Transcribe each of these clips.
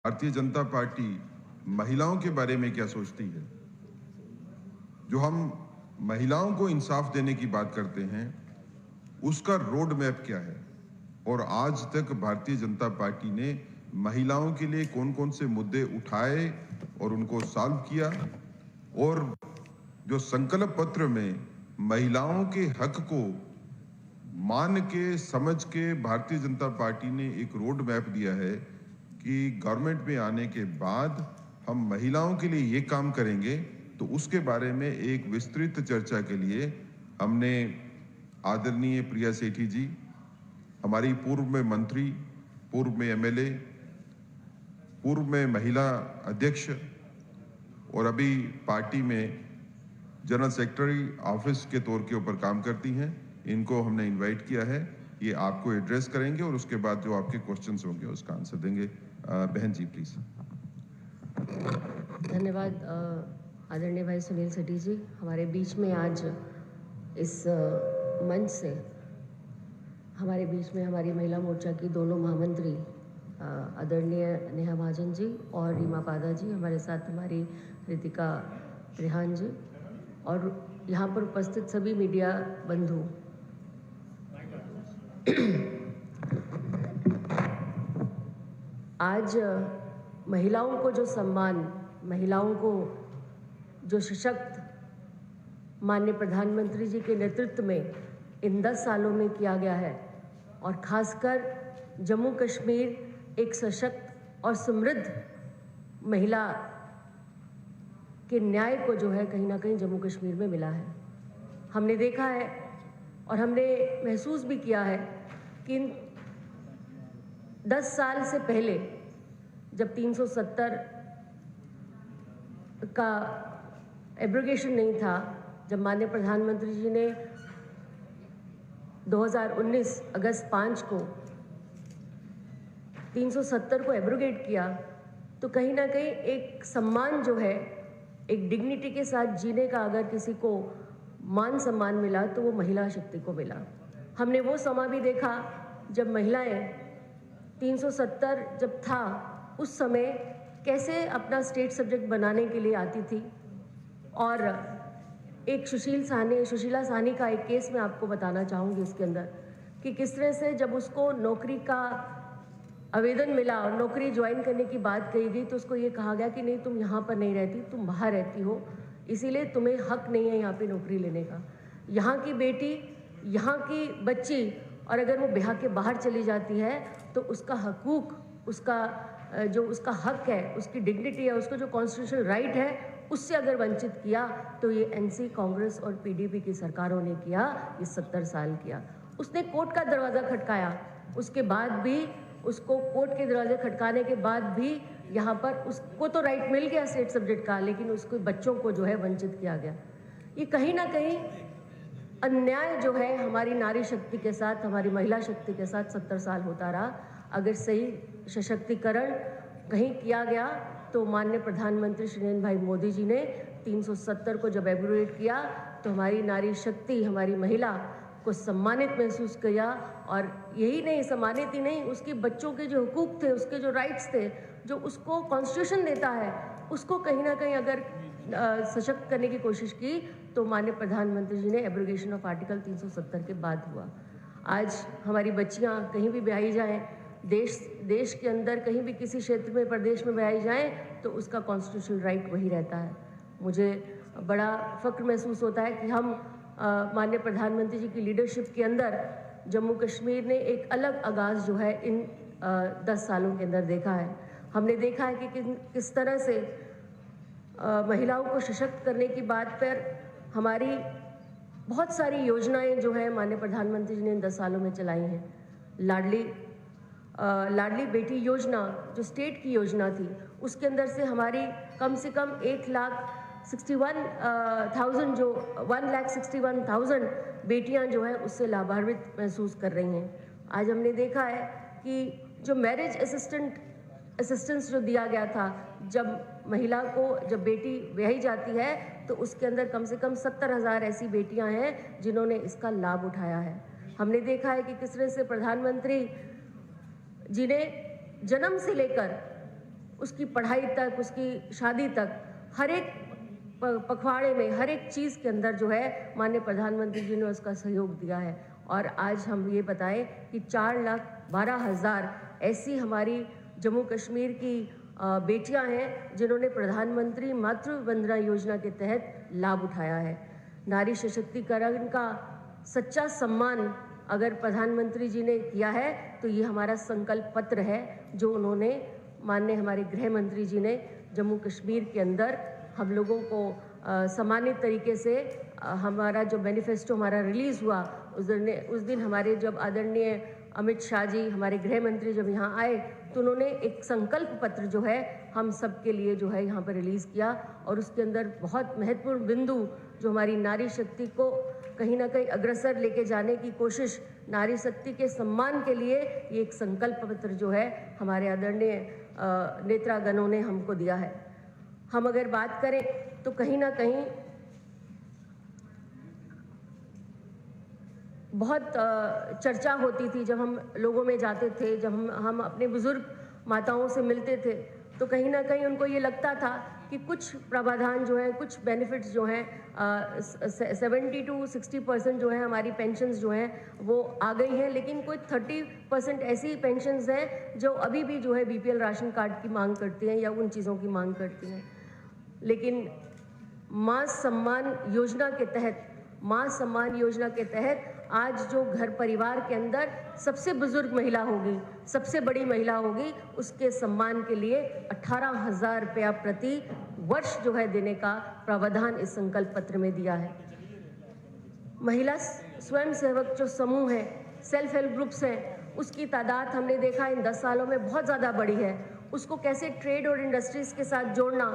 Bharatiya Janata party महिलाओं के बारे में क्या सोचती है। जो हम महिलाओं को इंसाफ देने की बात करते हैं, उसका रोड मैप क्या है और आज तक भारतीय जनता पार्टी ने महिलाओं के लिए कौन कौन से मुद्दे उठाए और उनको सॉल्व किया, और जो संकल्प पत्र में महिलाओं के हक को मान के समझ के भारतीय जनता पार्टी ने एक रोड मैप दिया है कि गवर्नमेंट में आने के बाद हम महिलाओं के लिए ये काम करेंगे, तो उसके बारे में एक विस्तृत चर्चा के लिए हमने आदरणीय प्रिया सेठी जी, हमारी पूर्व में मंत्री, पूर्व में एमएलए, पूर्व में महिला अध्यक्ष और अभी पार्टी में जनरल सेक्रेटरी ऑफिस के तौर के ऊपर काम करती हैं, इनको हमने इनवाइट किया है। ये आपको एड्रेस करेंगे और उसके बाद जो आपके क्वेश्चंस होंगे उसका आंसर देंगे। बहन जी प्लीज। धन्यवाद आदरणीय भाई सुनील सेठी जी, हमारे बीच में आज इस मंच से हमारे बीच में हमारी महिला मोर्चा की दोनों महामंत्री आदरणीय नेहा महाजन जी और रीमा पादा जी, हमारे साथ हमारी रितिका रेहान जी और यहाँ पर उपस्थित सभी मीडिया बंधु। आज महिलाओं को जो सम्मान, महिलाओं को जो सशक्त माननीय प्रधानमंत्री जी के नेतृत्व में इन 10 सालों में किया गया है, और खासकर जम्मू कश्मीर एक सशक्त और समृद्ध महिला के न्याय को जो है कहीं ना कहीं जम्मू कश्मीर में मिला है। हमने देखा है और हमने महसूस भी किया है कि 10 साल से पहले जब 370 का एब्रोगेशन नहीं था, जब माननीय प्रधानमंत्री जी ने 2019 अगस्त 5 को 370 को एब्रोगेट किया, तो कहीं ना कहीं एक सम्मान जो है, एक डिग्निटी के साथ जीने का अगर किसी को मान सम्मान मिला तो वो महिला शक्ति को मिला। हमने वो समा भी देखा जब महिलाएं 370 जब था उस समय कैसे अपना स्टेट सब्जेक्ट बनाने के लिए आती थी। और एक सुशीला साहनी का एक केस मैं आपको बताना चाहूँगी इसके अंदर, कि किस तरह से जब उसको नौकरी का आवेदन मिला और नौकरी ज्वाइन करने की बात कही गई तो उसको ये कहा गया कि नहीं, तुम यहाँ पर नहीं रहती, तुम बाहर रहती हो, इसीलिए तुम्हें हक नहीं है यहाँ पे नौकरी लेने का। यहाँ की बेटी, यहाँ की बच्ची, और अगर वो बिहार के बाहर चली जाती है तो उसका हकूक, उसका जो उसका हक है, उसकी डिग्निटी है, उसको जो कॉन्स्टिट्यूशनल राइट है, उससे अगर वंचित किया तो ये एनसी, कांग्रेस और पीडीपी की सरकारों ने किया, ये 70 साल किया। उसने कोर्ट का दरवाज़ा खटकाया, उसके बाद भी उसको कोर्ट के दरवाजे खटकाने के बाद भी यहाँ पर उसको तो राइट मिल गया स्टेट सब्जेक्ट का, लेकिन उसको बच्चों को जो है वंचित किया गया। ये कहीं ना कहीं अन्याय जो है हमारी नारी शक्ति के साथ, हमारी महिला शक्ति के साथ 70 साल होता रहा। अगर सही सशक्तिकरण कहीं किया गया तो माननीय प्रधानमंत्री श्री नरेंद्र भाई मोदी जी ने 370 को जब एब्रोगेट किया तो हमारी नारी शक्ति, हमारी महिला को सम्मानित महसूस किया। और यही नहीं, सम्मानित ही नहीं, उसके बच्चों के जो हुकूक थे, उसके जो राइट्स थे, जो उसको कॉन्स्टिट्यूशन देता है, उसको कहीं ना कहीं अगर सशक्त करने की कोशिश की तो माननीय प्रधानमंत्री जी ने एब्रोगेशन ऑफ आर्टिकल 370 के बाद हुआ। आज हमारी बच्चियां कहीं भी ब्याही जाएं, देश के अंदर कहीं भी किसी क्षेत्र में, प्रदेश में ब्याही जाएं, तो उसका कॉन्स्टिट्यूशनल राइट वही रहता है। मुझे बड़ा फ़ख्र महसूस होता है कि हम माननीय प्रधानमंत्री जी की लीडरशिप के अंदर जम्मू कश्मीर ने एक अलग आगाज़ जो है इन 10 सालों के अंदर देखा है। हमने देखा है कि किस तरह से महिलाओं को सशक्त करने की बात पर हमारी बहुत सारी योजनाएं जो है माननीय प्रधानमंत्री जी ने इन 10 सालों में चलाई हैं। लाडली बेटी योजना जो स्टेट की योजना थी, उसके अंदर से हमारी कम से कम 1,61,000 बेटियां जो है उससे लाभान्वित महसूस कर रही हैं। आज हमने देखा है कि जो मैरिज असिस्टेंस जो दिया गया था, जब महिला को, जब बेटी ब्याही जाती है तो उसके अंदर कम से कम 70,000 ऐसी बेटियां हैं जिन्होंने इसका लाभ उठाया है। हमने देखा है कि किस तरह से प्रधानमंत्री जी ने जन्म से लेकर उसकी पढ़ाई तक, उसकी शादी तक, हर एक पखवाड़े में, हर एक चीज़ के अंदर जो है माननीय प्रधानमंत्री जी ने उसका सहयोग दिया है। और आज हम ये बताएं कि 4,12,000 ऐसी हमारी जम्मू कश्मीर की बेटियां हैं जिन्होंने प्रधानमंत्री मातृ वंदना योजना के तहत लाभ उठाया है। नारी सशक्तिकरण का सच्चा सम्मान अगर प्रधानमंत्री जी ने किया है तो ये हमारा संकल्प पत्र है जो उन्होंने माननीय हमारे गृह मंत्री जी ने जम्मू कश्मीर के अंदर हम लोगों को सम्मानित तरीके से हमारा जो मैनिफेस्टो हमारा रिलीज़ हुआ उस दिन हमारे जब आदरणीय अमित शाह जी हमारे गृह मंत्री जब यहाँ आए तो उन्होंने एक संकल्प पत्र जो है हम सब के लिए जो है यहाँ पर रिलीज़ किया। और उसके अंदर बहुत महत्वपूर्ण बिंदु जो हमारी नारी शक्ति को कहीं ना कहीं अग्रसर लेके जाने की कोशिश, नारी शक्ति के सम्मान के लिए ये एक संकल्प पत्र जो है हमारे आदरणीय नेत्रागणों ने हमको दिया है। हम अगर बात करें तो कहीं ना कहीं बहुत चर्चा होती थी जब हम लोगों में जाते थे, जब हम अपने बुजुर्ग माताओं से मिलते थे तो कहीं ना कहीं उनको ये लगता था कि कुछ प्रावधान जो है, कुछ बेनिफिट्स जो हैं 70 to 60% जो है हमारी पेंशन्स जो हैं वो आ गई हैं, लेकिन कोई 30% ऐसी पेंशन्स हैं जो अभी भी जो है बीपीएल राशन कार्ड की मांग करती हैं या उन चीज़ों की मांग करती हैं। लेकिन माँ सम्मान योजना के तहत आज जो घर परिवार के अंदर सबसे बुजुर्ग महिला होगी, सबसे बड़ी महिला होगी, उसके सम्मान के लिए 18,000 रुपया प्रति वर्ष जो है देने का प्रावधान इस संकल्प पत्र में दिया है। महिला स्वयं सेवक जो समूह है, सेल्फ हेल्प ग्रुप्स हैं, उसकी तादाद हमने देखा इन 10 सालों में बहुत ज़्यादा बढ़ी है। उसको कैसे ट्रेड और इंडस्ट्रीज़ के साथ जोड़ना,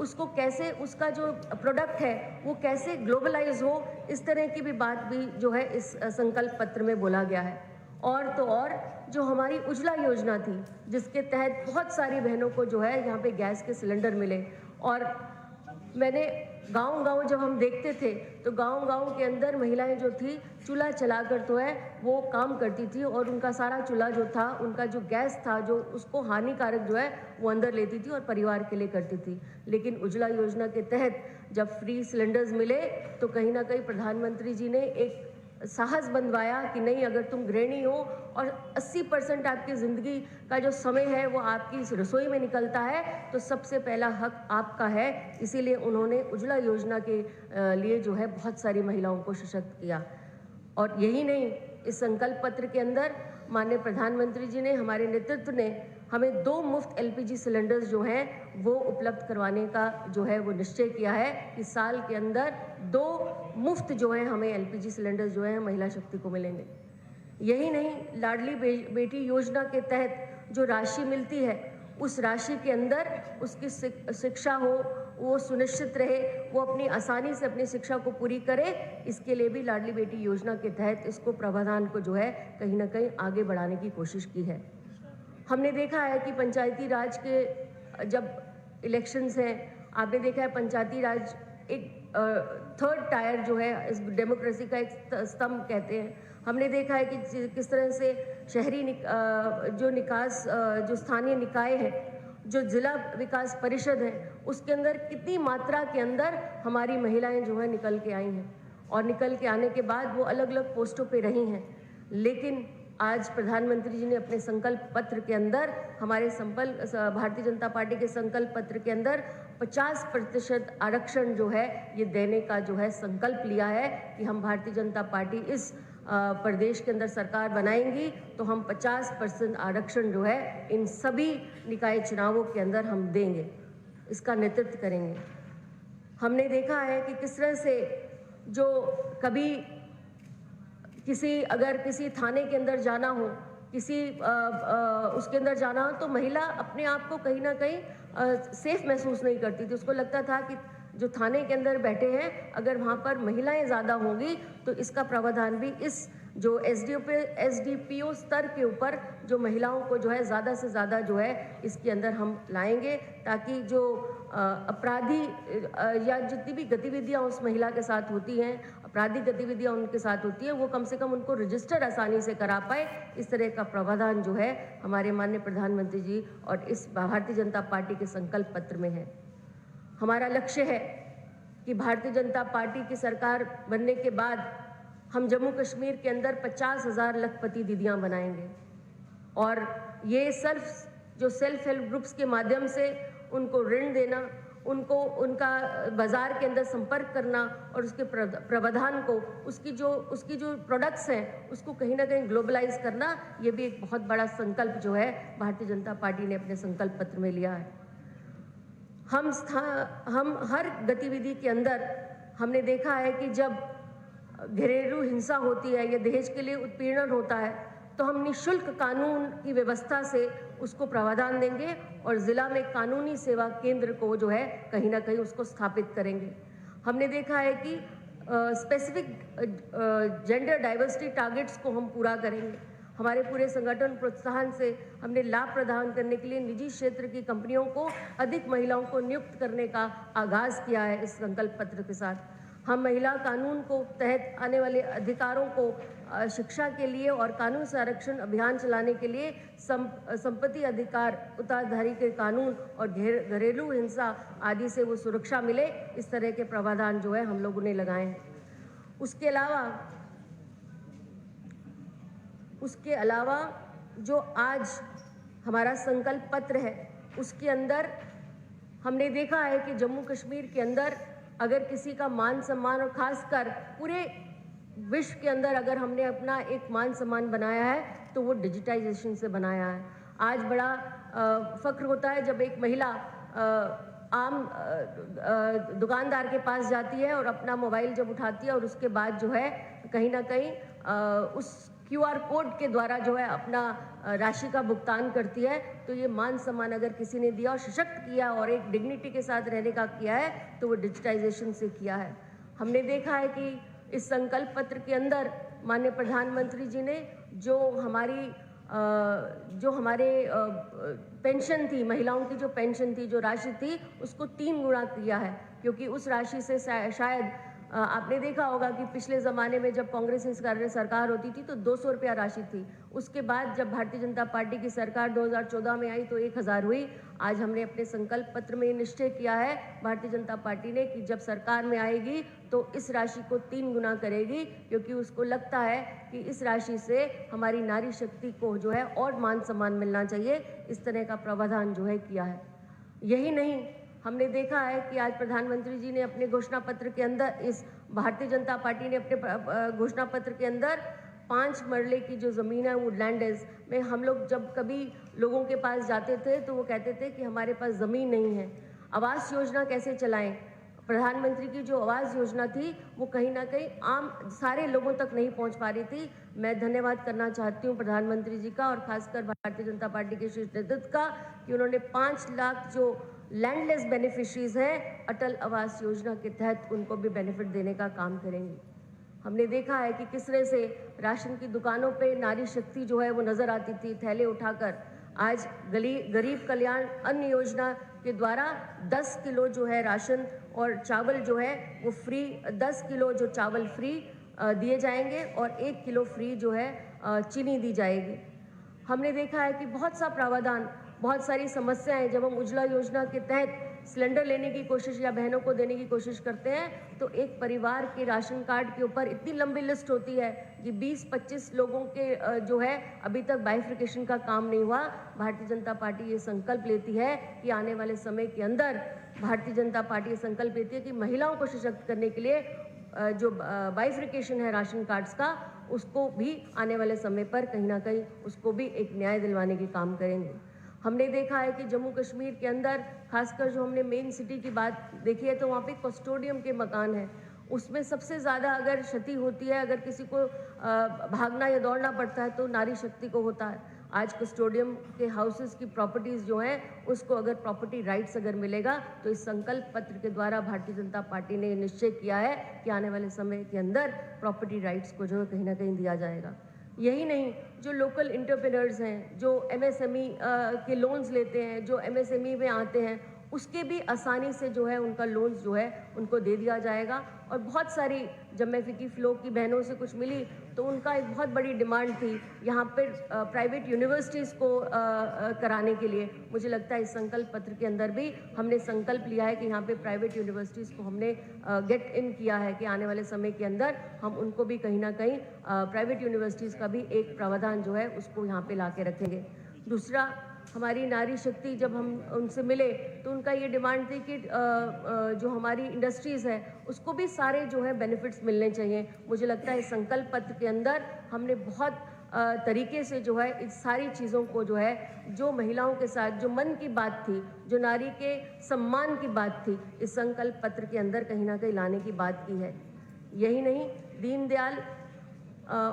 उसको कैसे उसका जो प्रोडक्ट है वो कैसे ग्लोबलाइज हो, इस तरह की भी बात भी जो है इस संकल्प पत्र में बोला गया है। और तो और जो हमारी उज्ज्वला योजना थी जिसके तहत बहुत सारी बहनों को जो है यहाँ पे गैस के सिलेंडर मिले, और मैंने गांव-गांव जब हम देखते थे तो गांव-गांव के अंदर महिलाएं जो थी चूल्हा चलाकर तो है वो काम करती थी और उनका सारा चूल्हा जो था, उनका जो गैस था जो उसको हानिकारक जो है वो अंदर लेती थी और परिवार के लिए करती थी। लेकिन उज्ज्वला योजना के तहत जब फ्री सिलेंडर्स मिले तो कहीं ना कहीं प्रधानमंत्री जी ने एक साहस बंधवाया कि नहीं, अगर तुम गृहिणी हो और 80% आपकी ज़िंदगी का जो समय है वो आपकी इस रसोई में निकलता है तो सबसे पहला हक आपका है। इसीलिए उन्होंने उज्ज्वला योजना के लिए जो है बहुत सारी महिलाओं को सशक्त किया। और यही नहीं, इस संकल्प पत्र के अंदर माननीय प्रधानमंत्री जी ने, हमारे नेतृत्व ने हमें 2 मुफ्त एलपीजी सिलेंडर्स जो हैं वो उपलब्ध करवाने का जो है वो निश्चय किया है कि साल के अंदर 2 मुफ्त जो है हमें एलपीजी सिलेंडर्स जो है महिला शक्ति को मिलेंगे। यही नहीं, लाडली बेटी योजना के तहत जो राशि मिलती है उस राशि के अंदर उसकी शिक्षा हो, वो सुनिश्चित रहे, वो अपनी आसानी से अपनी शिक्षा को पूरी करे, इसके लिए भी लाडली बेटी योजना के तहत इसको प्रावधान को जो है कहीं ना कहीं आगे बढ़ाने की कोशिश की है। हमने देखा है कि पंचायती राज के जब इलेक्शंस हैं, आपने देखा है पंचायती राज एक 3rd टायर जो है इस डेमोक्रेसी का एक स्तंभ कहते हैं। हमने देखा है कि किस तरह से शहरी जो स्थानीय निकाय हैं, जो जिला विकास परिषद है, उसके अंदर कितनी मात्रा के अंदर हमारी महिलाएं जो है निकल के आई हैं और निकल के आने के बाद वो अलग अलग पोस्टों पे रही हैं। लेकिन आज प्रधानमंत्री जी ने अपने संकल्प पत्र के अंदर, हमारे भारतीय जनता पार्टी के संकल्प पत्र के अंदर 50% आरक्षण जो है ये देने का जो है संकल्प लिया है कि हम भारतीय जनता पार्टी इस प्रदेश के अंदर सरकार बनाएंगी तो हम 50% आरक्षण जो है इन सभी निकाय चुनावों के अंदर हम देंगे, इसका नेतृत्व करेंगे। हमने देखा है कि किस तरह से जो कभी अगर किसी थाने के अंदर जाना हो, उसके अंदर जाना हो तो महिला अपने आप को कहीं ना कहीं सेफ महसूस नहीं करती थी। उसको लगता था कि जो थाने के अंदर बैठे हैं अगर वहाँ पर महिलाएं ज़्यादा होंगी तो इसका प्रावधान भी इस जो एसडीपीओ स्तर के ऊपर जो महिलाओं को जो है ज़्यादा से ज़्यादा जो है इसके अंदर हम लाएंगे, ताकि जो अपराधी या जितनी भी गतिविधियां उस महिला के साथ होती हैं, आपराधिक गतिविधियां उनके साथ होती है, वो कम से कम उनको रजिस्टर आसानी से करा पाए, इस तरह का प्रावधान जो है हमारे माननीय प्रधानमंत्री जी और इस भारतीय जनता पार्टी के संकल्प पत्र में है। हमारा लक्ष्य है कि भारतीय जनता पार्टी की सरकार बनने के बाद हम जम्मू कश्मीर के अंदर 50,000 लखपति दीदियां बनाएंगे और ये सेल्फ हेल्प ग्रुप्स के माध्यम से उनको ऋण देना, उनको उनका बाजार के अंदर संपर्क करना और उसके प्रावधान को उसकी जो प्रोडक्ट्स हैं उसको कहीं ना कहीं ग्लोबलाइज करना, ये भी एक बहुत बड़ा संकल्प जो है भारतीय जनता पार्टी ने अपने संकल्प पत्र में लिया है। हम हर गतिविधि के अंदर हमने देखा है कि जब घरेलू हिंसा होती है या दहेज के लिए उत्पीड़न होता है तो हम निःशुल्क कानून की व्यवस्था से उसको प्रावधान देंगे और ज़िला में कानूनी सेवा केंद्र को जो है कहीं ना कहीं उसको स्थापित करेंगे। हमने देखा है कि स्पेसिफिक जेंडर डाइवर्सिटी टारगेट्स को हम पूरा करेंगे। हमारे पूरे संगठन प्रोत्साहन से हमने लाभ प्रदान करने के लिए निजी क्षेत्र की कंपनियों को अधिक महिलाओं को नियुक्त करने का आगाज़ किया है। इस संकल्प पत्र के साथ हम महिला कानून को तहत आने वाले अधिकारों को शिक्षा के लिए और कानून संरक्षण अभियान चलाने के लिए संपत्ति अधिकार उत्तराधिकारी के कानून और घरेलू हिंसा आदि से वो सुरक्षा मिले, इस तरह के प्रावधान जो है हम लोगों ने लगाए हैं। उसके अलावा जो आज हमारा संकल्प पत्र है उसके अंदर हमने देखा है कि जम्मू कश्मीर के अंदर अगर किसी का मान सम्मान और खासकर पूरे विश्व के अंदर अगर हमने अपना एक मान सम्मान बनाया है तो वो डिजिटाइजेशन से बनाया है। आज बड़ा फक्र होता है जब एक महिला आम दुकानदार के पास जाती है और अपना मोबाइल जब उठाती है और उसके बाद जो है कहीं ना कहीं उस QR कोड के द्वारा जो है अपना राशि का भुगतान करती है, तो ये मान सम्मान अगर किसी ने दिया और सशक्त किया और एक डिग्निटी के साथ रहने का किया है तो वो डिजिटाइजेशन से किया है। हमने देखा है कि इस संकल्प पत्र के अंदर माननीय प्रधानमंत्री जी ने जो हमारे पेंशन थी, महिलाओं की जो पेंशन थी, जो राशि थी, उसको 3 गुना किया है, क्योंकि उस राशि से शायद आपने देखा होगा कि पिछले ज़माने में जब कांग्रेस की सरकार होती थी तो 200 रुपया राशि थी। उसके बाद जब भारतीय जनता पार्टी की सरकार 2014 में आई तो 1000 हुई। आज हमने अपने संकल्प पत्र में निश्चय किया है भारतीय जनता पार्टी ने कि जब सरकार में आएगी तो इस राशि को 3 गुना करेगी, क्योंकि उसको लगता है कि इस राशि से हमारी नारी शक्ति को जो है और मान सम्मान मिलना चाहिए। इस तरह का प्रावधान जो है किया है। यही नहीं, हमने देखा है कि आज प्रधानमंत्री जी ने अपने घोषणा पत्र के अंदर, इस भारतीय जनता पार्टी ने अपने घोषणा पत्र के अंदर 5 मरले की जो ज़मीन है वुडलैंड में, हम लोग जब कभी लोगों के पास जाते थे तो वो कहते थे कि हमारे पास ज़मीन नहीं है। आवास योजना कैसे चलाएं? प्रधानमंत्री की जो आवास योजना थी वो कहीं ना कहीं आम सारे लोगों तक नहीं पहुंच पा रही थी। मैं धन्यवाद करना चाहती हूं प्रधानमंत्री जी का और खासकर भारतीय जनता पार्टी के शीर्ष नेतृत्व का कि उन्होंने 5 लाख जो लैंडलेस बेनिफिशरीज हैं अटल आवास योजना के तहत उनको भी बेनिफिट देने का काम करेंगे। हमने देखा है कि किस तरह से राशन की दुकानों पे नारी शक्ति जो है वो नज़र आती थी थैले उठाकर। आज गरीब कल्याण अन्न योजना के द्वारा 10 किलो जो है राशन और चावल जो है वो फ्री, 10 किलो जो चावल फ्री दिए जाएंगे और 1 किलो फ्री जो है चीनी दी जाएगी। हमने देखा है कि बहुत सा प्रावधान, बहुत सारी समस्याएं, जब हम उज्ज्वला योजना के तहत सिलेंडर लेने की कोशिश या बहनों को देने की कोशिश करते हैं तो एक परिवार के राशन कार्ड के ऊपर इतनी लंबी लिस्ट होती है कि 20-25 लोगों के जो है अभी तक बाइफिकेशन का काम नहीं हुआ। भारतीय जनता पार्टी ये संकल्प लेती है कि आने वाले समय के अंदर भारतीय जनता पार्टी ये संकल्प लेती है कि महिलाओं को सशक्त करने के लिए जो बाइफिकेशन है राशन कार्ड्स का, उसको भी आने वाले समय पर कहीं ना कहीं उसको भी एक न्याय दिलवाने के काम करेंगे। हमने देखा है कि जम्मू कश्मीर के अंदर खासकर जो हमने मेन सिटी की बात देखी है तो वहाँ पे कस्टोडियम के मकान हैं, उसमें सबसे ज़्यादा अगर क्षति होती है, अगर किसी को भागना या दौड़ना पड़ता है तो नारी शक्ति को होता है। आज कस्टोडियम के हाउसेस की प्रॉपर्टीज़ जो हैं उसको अगर प्रॉपर्टी राइट्स अगर मिलेगा तो इस संकल्प पत्र के द्वारा भारतीय जनता पार्टी ने निश्चय किया है कि आने वाले समय के अंदर प्रॉपर्टी राइट्स को जो है कहीं ना कहीं दिया जाएगा। यही नहीं, जो लोकल एंटरप्रेन्योर्स हैं, जो MSME के लोन्स लेते हैं, जो MSME में आते हैं, उसके भी आसानी से जो है उनका लोन्स जो है उनको दे दिया जाएगा। और बहुत सारी, जब मैं फिकी फ्लो की बहनों से कुछ मिली तो उनका एक बहुत बड़ी डिमांड थी यहाँ पर प्राइवेट यूनिवर्सिटीज़ को कराने के लिए। मुझे लगता है इस संकल्प पत्र के अंदर भी हमने संकल्प लिया है कि यहाँ पे प्राइवेट यूनिवर्सिटीज़ को हमने गेट इन किया है कि आने वाले समय के अंदर हम उनको भी कहीं ना कहीं प्राइवेट यूनिवर्सिटीज़ का भी एक प्रावधान जो है उसको यहाँ पे ला के रखेंगे। दूसरा, हमारी नारी शक्ति, जब हम उनसे मिले तो उनका ये डिमांड थी कि जो हमारी इंडस्ट्रीज़ है उसको भी सारे जो है बेनिफिट्स मिलने चाहिए। मुझे लगता है इस संकल्प पत्र के अंदर हमने बहुत तरीके से जो है इस सारी चीज़ों को जो है, जो महिलाओं के साथ जो मन की बात थी, जो नारी के सम्मान की बात थी, इस संकल्प पत्र के अंदर कहीं ना कहीं लाने की बात की है। यही नहीं, दीनदयाल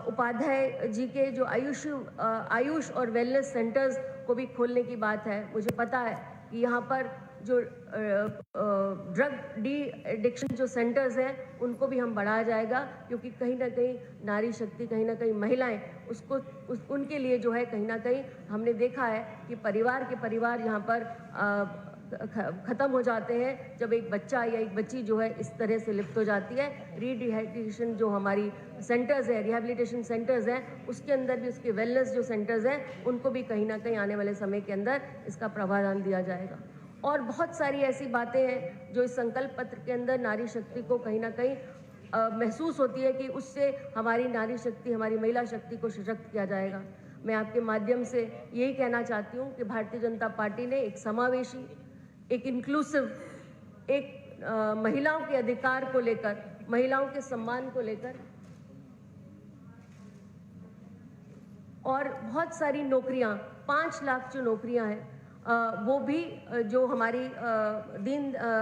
उपाध्याय जी के जो आयुष और वेलनेस सेंटर्स को भी खोलने की बात है। मुझे पता है कि यहाँ पर जो ड्रग डी एडिक्शन जो सेंटर्स हैं उनको भी हम बढ़ाया जाएगा, क्योंकि कहीं ना कहीं नारी शक्ति, कहीं ना कहीं महिलाएं उनके लिए जो है कहीं ना कहीं हमने देखा है कि परिवार यहाँ पर ख़त्म हो जाते हैं जब एक बच्चा या एक बच्ची जो है इस तरह से लिप्त हो जाती है। रिहैबिलिटेशन जो हमारी सेंटर्स है, रिहैबिलिटेशन सेंटर्स हैं, उसके अंदर भी उसके वेलनेस जो सेंटर्स हैं उनको भी कहीं ना कहीं आने वाले समय के अंदर इसका प्रावधान दिया जाएगा। और बहुत सारी ऐसी बातें हैं जो इस संकल्प पत्र के अंदर नारी शक्ति को कहीं ना कहीं महसूस होती है कि उससे हमारी नारी शक्ति, हमारी महिला शक्ति को सशक्त किया जाएगा। मैं आपके माध्यम से यही कहना चाहती हूँ कि भारतीय जनता पार्टी ने एक समावेशी, एक इंक्लूसिव, एक महिलाओं के अधिकार को लेकर, महिलाओं के सम्मान को लेकर और बहुत सारी नौकरियां, 5 लाख जो नौकरियां हैं वो भी जो हमारी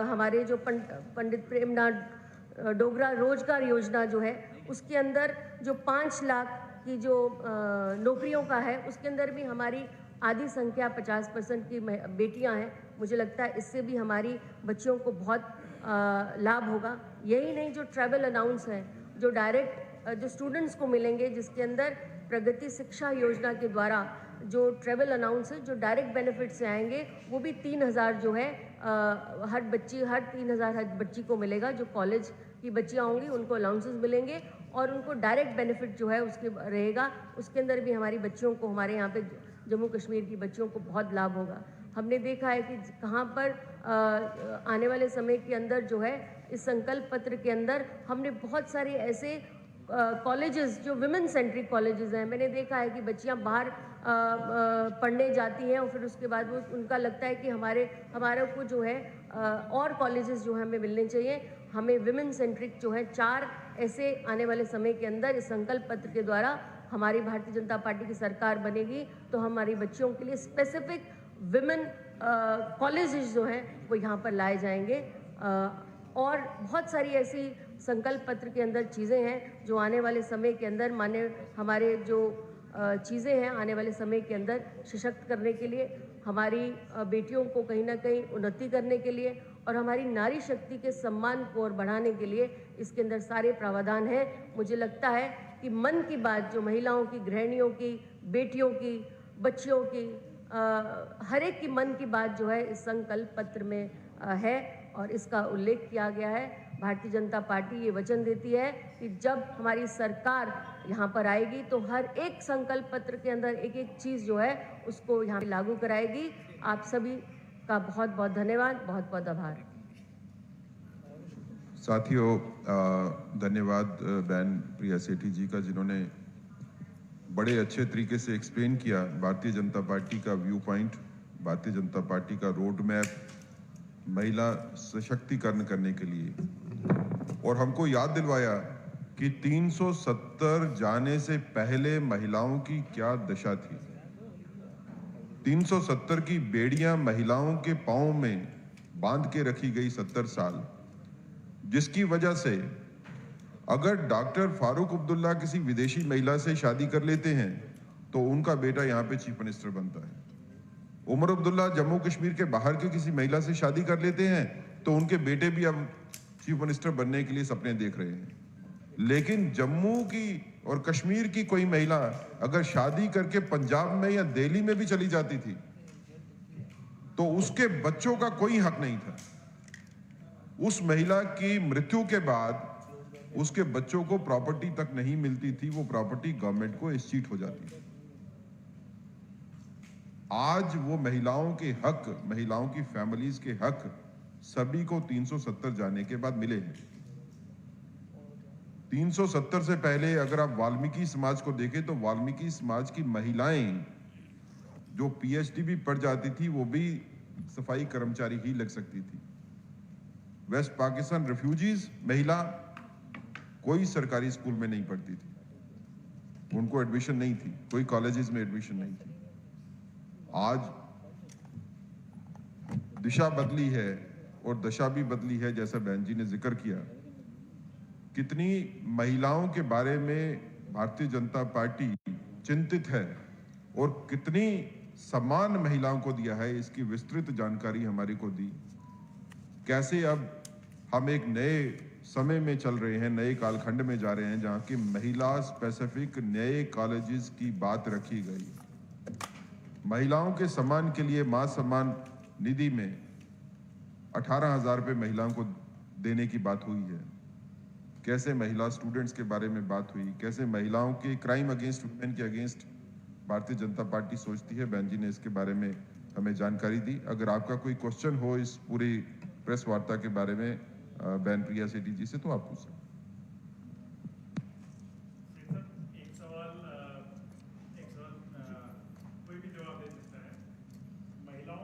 हमारे जो पंडित प्रेमनाथ डोगरा रोजगार योजना जो है उसके अंदर जो 5 लाख की जो नौकरियों का है, उसके अंदर भी हमारी आधी संख्या 50% की बेटियां हैं। मुझे लगता है इससे भी हमारी बच्चियों को बहुत लाभ होगा। यही नहीं, जो ट्रैवल अलाउंस है, जो डायरेक्ट जो स्टूडेंट्स को मिलेंगे, जिसके अंदर प्रगति शिक्षा योजना के द्वारा जो ट्रैवल अलाउंस है, जो डायरेक्ट बेनिफिट से आएंगे, वो भी 3000 जो है हर 3000 हर बच्ची को मिलेगा। जो कॉलेज की बच्चियाँ होंगी उनको अलाउंसेस मिलेंगे और उनको डायरेक्ट बेनिफिट जो है उसके रहेगा। उसके अंदर भी हमारी बच्चियों को, हमारे यहाँ पे जम्मू कश्मीर की बच्चियों को बहुत लाभ होगा। हमने देखा है कि कहाँ पर आने वाले समय के अंदर जो है इस संकल्प पत्र के अंदर हमने बहुत सारे ऐसे कॉलेजेस जो विमेन सेंट्रिक कॉलेजेस हैं, मैंने देखा है कि बच्चियां बाहर पढ़ने जाती हैं और फिर उसके बाद वो उनका लगता है कि हमारे को जो है और कॉलेजेस जो है हमें मिलने चाहिए। हमें विमेन सेंट्रिक जो है 4 ऐसे आने वाले समय के अंदर इस संकल्प पत्र के द्वारा हमारी भारतीय जनता पार्टी की सरकार बनेगी तो हमारी बच्चियों के लिए स्पेसिफिक विमेन कॉलेजेस जो हैं वो यहाँ पर लाए जाएंगे। और बहुत सारी ऐसी संकल्प पत्र के अंदर चीज़ें हैं जो आने वाले समय के अंदर हमारे जो चीज़ें हैं आने वाले समय के अंदर सशक्त करने के लिए, हमारी बेटियों को कहीं ना कहीं उन्नति करने के लिए और हमारी नारी शक्ति के सम्मान को और बढ़ाने के लिए इसके अंदर सारे प्रावधान हैं। मुझे लगता है कि मन की बात जो महिलाओं की, गृहिणियों की, बेटियों की, बच्चियों की, हर एक की मन की बात जो है इस संकल्प पत्र में है और इसका उल्लेख किया गया है। भारतीय जनता पार्टी ये वचन देती है कि जब हमारी सरकार यहाँ पर आएगी तो हर एक संकल्प पत्र के अंदर एक एक चीज़ जो है उसको यहाँ पे लागू कराएगी। आप सभी का बहुत बहुत धन्यवाद, बहुत बहुत आभार। साथियों, धन्यवाद बहन प्रिया सेठी जी का, जिन्होंने बड़े अच्छे तरीके से एक्सप्लेन किया भारतीय जनता पार्टी का view point, Bharatiya Janata party का रोड मैप महिला सशक्तिकरण करने के लिए, और हमको याद दिलवाया कि 370 जाने से पहले महिलाओं की क्या दशा थी। 370 की बेड़ियां महिलाओं के पांव में बांध के रखी गई 70 साल, जिसकी वजह से अगर डॉक्टर फारूक अब्दुल्ला किसी विदेशी महिला से शादी कर लेते हैं तो उनका बेटा यहाँ पे चीफ मिनिस्टर बनता है। उमर अब्दुल्ला जम्मू कश्मीर के बाहर की किसी महिला से शादी कर लेते हैं तो उनके बेटे भी अब चीफ मिनिस्टर बनने के लिए सपने देख रहे हैं। लेकिन जम्मू की और कश्मीर की कोई महिला अगर शादी करके पंजाब में या दिल्ली में भी चली जाती थी तो उसके बच्चों का कोई हक नहीं था। उस महिला की मृत्यु के बाद उसके बच्चों को प्रॉपर्टी तक नहीं मिलती थी, वो प्रॉपर्टी गवर्नमेंट को एस्चीट हो जाती थी। आज वो महिलाओं के हक, महिलाओं की फैमिलीज के हक सभी को 370 जाने के बाद मिले हैं। 370 से पहले अगर आप वाल्मीकि समाज को देखें तो वाल्मीकि समाज की महिलाएं जो पीएचडी भी पढ़ जाती थी वो भी सफाई कर्मचारी ही लग सकती थी। वेस्ट पाकिस्तान रिफ्यूजीज महिला कोई सरकारी स्कूल में नहीं पढ़ती थी, उनको एडमिशन नहीं थी, कोई कॉलेजेस में एडमिशन नहीं थी। आज दिशा बदली है और दशा भी बदली है, जैसा बहन जी ने जिक्र किया। कितनी महिलाओं के बारे में भारतीय जनता पार्टी चिंतित है और कितनी सम्मान महिलाओं को दिया है, इसकी विस्तृत जानकारी हमारी को दी। कैसे अब हम एक नए समय में चल रहे हैं, नए कालखंड में जा रहे हैं जहां की महिला स्पेसिफिक नए कॉलेजेस की बात रखी गई। महिलाओं के सम्मान के लिए मां सम्मान निधि में 18,000 रुपये महिलाओं को देने की बात हुई है। कैसे महिला स्टूडेंट्स के बारे में बात हुई, कैसे महिलाओं के क्राइम अगेंस्ट वुमेन के अगेंस्ट भारतीय जनता पार्टी सोचती है, बहन जी ने इसके बारे में हमें जानकारी दी। अगर आपका कोई क्वेश्चन हो इस पूरी प्रेस वार्ता के बारे में बहन प्रिया सेठी जी से, तो आप पूछ सकते हैं।